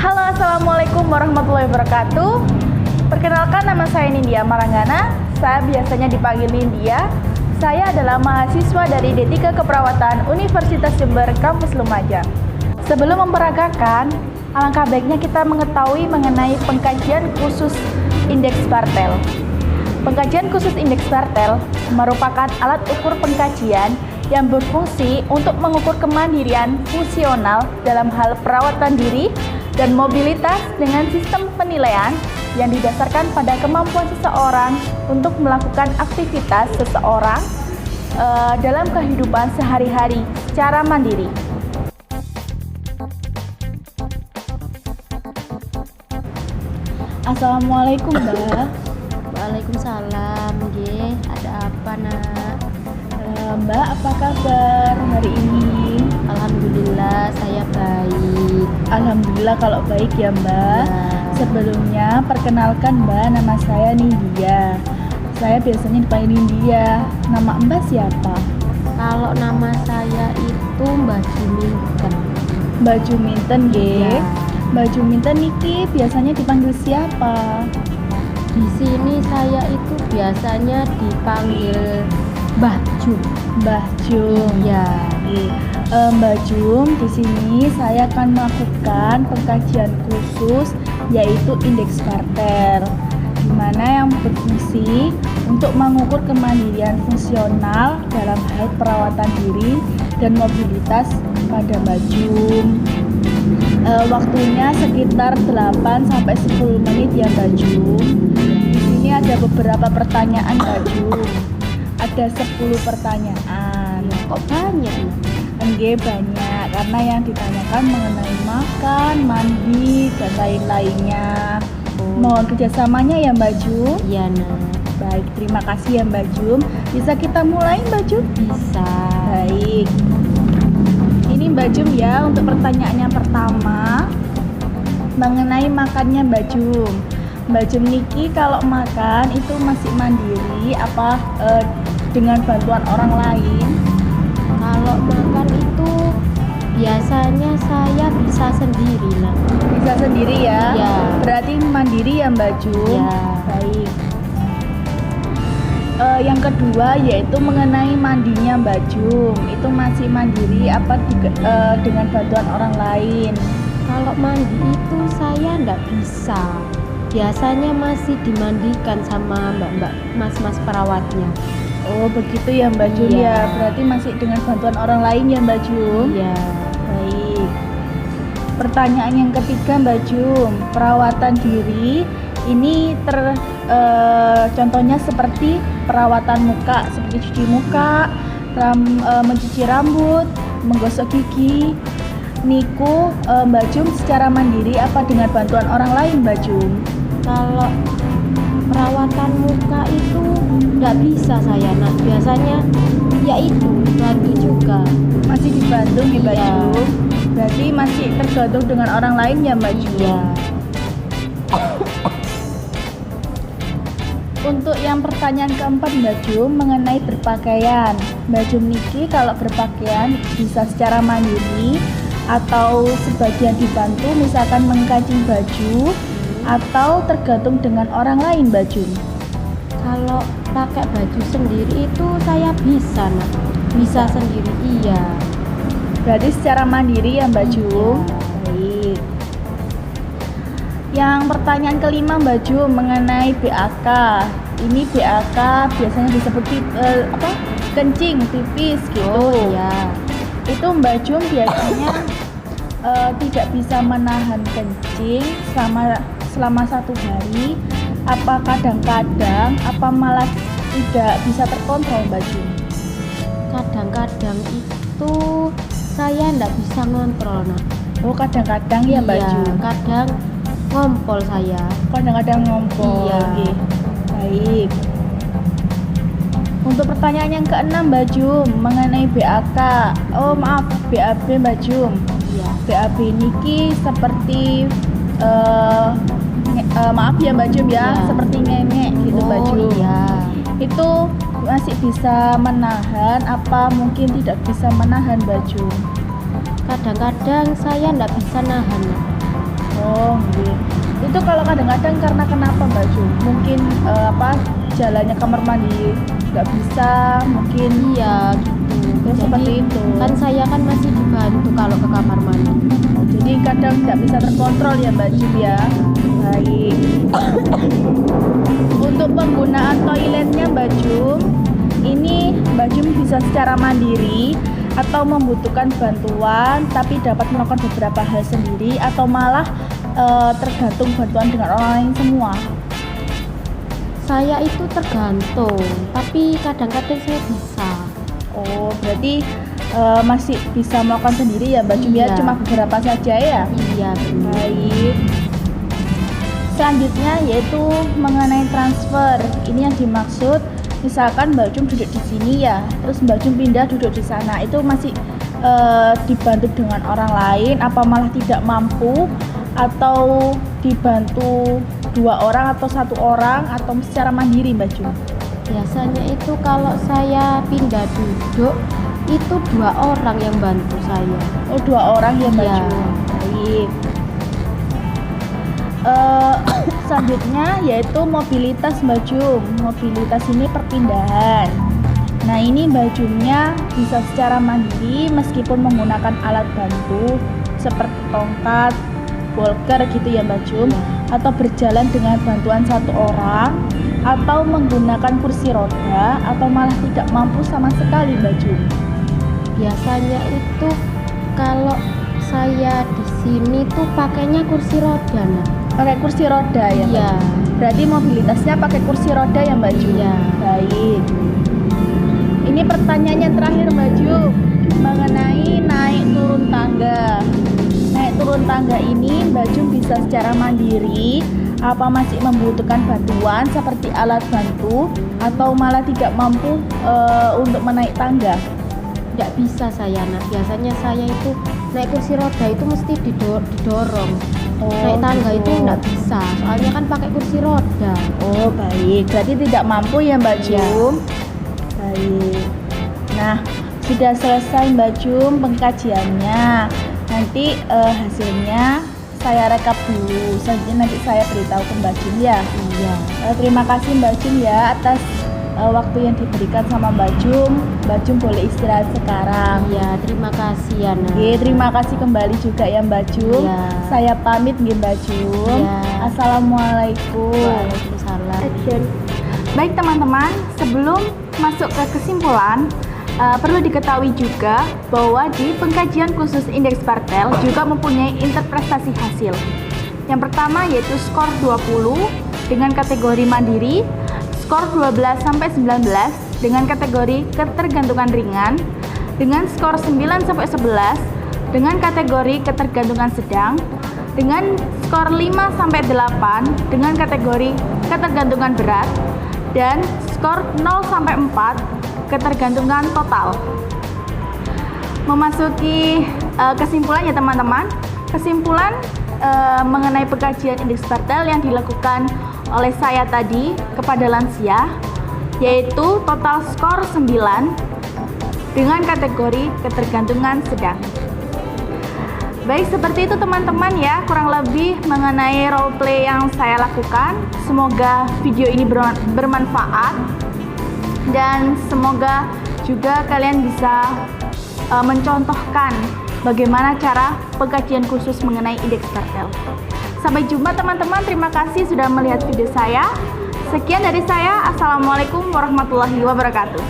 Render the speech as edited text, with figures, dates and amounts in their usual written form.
Halo, Assalamualaikum warahmatullahi wabarakatuh. Perkenalkan, nama saya Nindya Maranggana. Saya biasanya dipanggil Nindya. Saya adalah mahasiswa dari D3 Keperawatan Universitas Jember, Kampus Lumajang. Sebelum memperagakan, alangkah baiknya kita mengetahui mengenai pengkajian khusus indeks Bartel. Pengkajian khusus indeks Bartel merupakan alat ukur pengkajian yang berfungsi untuk mengukur kemandirian fungsional dalam hal perawatan diri dan mobilitas dengan sistem penilaian yang didasarkan pada kemampuan seseorang untuk melakukan aktivitas seseorang dalam kehidupan sehari-hari secara mandiri. Assalamualaikum, Mbak. Waalaikumsalam, nggih. Ada apa, Nak? Mbak, apa kabar hari ini? Alhamdulillah, saya baik. Alhamdulillah kalau baik ya, Mbak. Ya. Sebelumnya perkenalkan, Mbak, nama saya Nindya. Saya biasanya dipanggil Nindya. Nama Mbak siapa? Kalau nama saya itu Mbak Juminten. Mbak Juminten, nggih. Ya. Mbak Juminten niki biasanya dipanggil siapa? Di sini saya itu biasanya dipanggil Mbah Jum. Mbah Jum. Ya. Mbak Jum, di sini saya akan melakukan pengkajian khusus yaitu indeks Bartel, di mana yang berfungsi untuk mengukur kemandirian fungsional dalam hal perawatan diri dan mobilitas pada Mbak Jum. Waktunya sekitar 8 sampai 10 menit ya, Mbak Jum. Di sini ada beberapa pertanyaan, Mbak Jum. Ada 10 pertanyaan. Kok banyak, Nak? Enggak banyak, karena yang ditanyakan mengenai makan, mandi, dan lain-lainnya. Mohon kerjasamanya ya, Mbak Jum. Iya, Nak. Baik, terima kasih ya, Mbak Jum. Bisa kita mulai, Mbak Jum? Bisa. Baik. Ini Mbak Jum ya, untuk pertanyaan yang pertama mengenai makannya Mbak Jum. Mbak Jum niki kalau makan itu masih mandiri apa dengan bantuan orang lain? Kalau makan itu biasanya saya bisa sendiri, Nak. Bisa sendiri ya? Iya. Berarti mandiri ya, Mbak Jum? Iya. Baik. Yang kedua yaitu mengenai mandinya Mbak Jum. Itu masih mandiri apa dengan bantuan orang lain? Kalau mandi itu saya ndak bisa. Biasanya masih dimandikan sama mbak-mbak, mas-mas perawatnya. Oh begitu ya, Mbak Jum Iya. ya. Berarti masih dengan bantuan orang lain ya, Mbak Jum? Iya. Baik. Pertanyaan yang ketiga, Mbak Jum, perawatan diri ini contohnya seperti perawatan muka, seperti cuci muka, mencuci rambut, menggosok gigi. Niku Mbak Jum secara mandiri apa dengan bantuan orang lain, Mbak Jum? Kalau perawatan muka itu nggak bisa saya, Nak. Biasanya ya itu bantu juga. Masih dibantu nih, Mbak Iya. Jum. Berarti masih tergantung dengan orang lain ya, Mbak Jum? Iya. Untuk yang pertanyaan keempat, Mbak Jum, mengenai berpakaian. Mbak Jum niki kalau berpakaian bisa secara mandiri atau sebagian dibantu, misalkan mengkancing baju atau tergantung dengan orang lain, Mbak Jum. Kalau pakai baju sendiri itu saya bisa, Nak. Bisa sendiri, iya. Berarti secara mandiri ya, Mbak Jum. Iya. Baik. Yang pertanyaan kelima, Mbak Jum, mengenai BAK. Ini BAK biasanya disebut kencing, pipis gitu. Oh iya. Itu Mbak Jum biasanya tidak bisa menahan kencing selama 1 hari. Apa kadang-kadang, apa malah tidak bisa terkontrol, Mbak Jum? Kadang-kadang itu saya ndak bisa ngontrol, Nak. Oh kadang-kadang ya, Mbak Iya, Jum. kadang ngompol saya. Kadang-kadang ngompol. Iya. Oke. Baik. Untuk pertanyaan yang keenam, Mbak Jum, mengenai BAK. Oh maaf, BAB, Mbak Jum. Iya. BAB niki seperti maaf ya, Mbak Jum ya, Iya. seperti ngengek gitu, Mbak Jum. Iya. Itu masih bisa menahan apa mungkin tidak bisa menahan, Mbak Jum? Kadang-kadang saya ndak bisa nahan, Nak. Oh kadang-kadang karena kenapa Mbak Jum? Mungkin jalannya kamar mandi nggak bisa, mungkin Iya gitu. ya, seperti itu. Kan saya kan masih dibantu kalau ke kamar mandi. Jadi kadang nggak bisa terkontrol ya Mbak Jum ya. Baik. Untuk penggunaan toiletnya Mbak Jum, ini Mbak Jum bisa secara mandiri atau membutuhkan bantuan, tapi dapat melakukan beberapa hal sendiri atau malah tergantung bantuan dengan orang lain semua. Saya itu tergantung, tapi kadang-kadang saya bisa. Oh, berarti masih bisa melakukan sendiri ya Mbak Jum ya, Iya. cuma beberapa saja ya. Iya benar. Baik. Selanjutnya yaitu mengenai transfer. Ini yang dimaksud, misalkan Mbak Jum duduk di sini ya, terus Mbak Jum pindah duduk di sana, itu masih dibantu dengan orang lain, apa malah tidak mampu, atau dibantu 2 orang atau 1 orang, atau secara mandiri Mbak Jum? Biasanya itu kalau saya pindah duduk itu 2 orang yang bantu saya. Oh, 2 orang ya Mbak Iya. Jum. Baik. Selanjutnya yaitu mobilitas Mbak Jum. Mobilitas ini perpindahan. Nah, ini Mbak Jumnya bisa secara mandiri meskipun menggunakan alat bantu seperti tongkat, walker gitu ya Mbak Jum, atau berjalan dengan bantuan 1 orang, atau menggunakan kursi roda, atau malah tidak mampu sama sekali Mbak Jum. Biasanya itu kalau saya di sini tuh pakainya kursi roda, Nak. Pakai kursi roda ya Mbak Iya. Jum? Berarti mobilitasnya pakai kursi roda ya Mbak Jum? Iya. Baik. Ini pertanyaannya terakhir Mbak Jum, mengenai naik turun tangga. Naik turun tangga ini Mbak Jum bisa secara mandiri, apa masih membutuhkan bantuan seperti alat bantu, atau malah tidak mampu untuk menaik tangga? Nggak bisa saya, Nak. Biasanya saya itu naik kursi roda itu mesti didorong. Oh, Naik tangga gitu. itu nggak bisa, soalnya kan pakai kursi roda. Oh, baik. Berarti tidak mampu ya Mbak Iya. Jum? Baik. Nah, sudah selesai Mbak Jum pengkajiannya. Nanti hasilnya saya rekap dulu. Selanjutnya nanti saya beritahu ke Mbak Jum ya. Iya. Terima kasih Mbak Jum ya atas waktu yang diberikan sama Mbak Jum. Mbak Jum boleh istirahat sekarang. Iya, terima kasih ya, Nak. Oke, terima kasih kembali juga ya Mbak Jum. Iya. Saya pamit nggih Mbak Jum. Iya. Assalamualaikum. Waalaikumsalam. Baik teman-teman, sebelum masuk ke kesimpulan, perlu diketahui juga bahwa di pengkajian khusus indeks Bartel juga mempunyai interpretasi hasil. Yang pertama yaitu skor 20 dengan kategori mandiri, skor 12 sampai 19 dengan kategori ketergantungan ringan, dengan skor 9 sampai 11 dengan kategori ketergantungan sedang, dengan skor 5 sampai 8 dengan kategori ketergantungan berat, dan skor 0 sampai 4 ketergantungan total. Memasuki kesimpulan ya teman-teman. Kesimpulan mengenai pengkajian indeks Bartel yang dilakukan oleh saya tadi kepada lansia, yaitu total skor 9 dengan kategori ketergantungan sedang. Baik, seperti itu teman-teman ya, kurang lebih mengenai role play yang saya lakukan. Semoga video ini bermanfaat dan semoga juga kalian bisa mencontohkan bagaimana cara pengkajian khusus mengenai indeks Bartel. Sampai jumpa teman-teman, terima kasih sudah melihat video saya. Sekian dari saya, Assalamualaikum warahmatullahi wabarakatuh.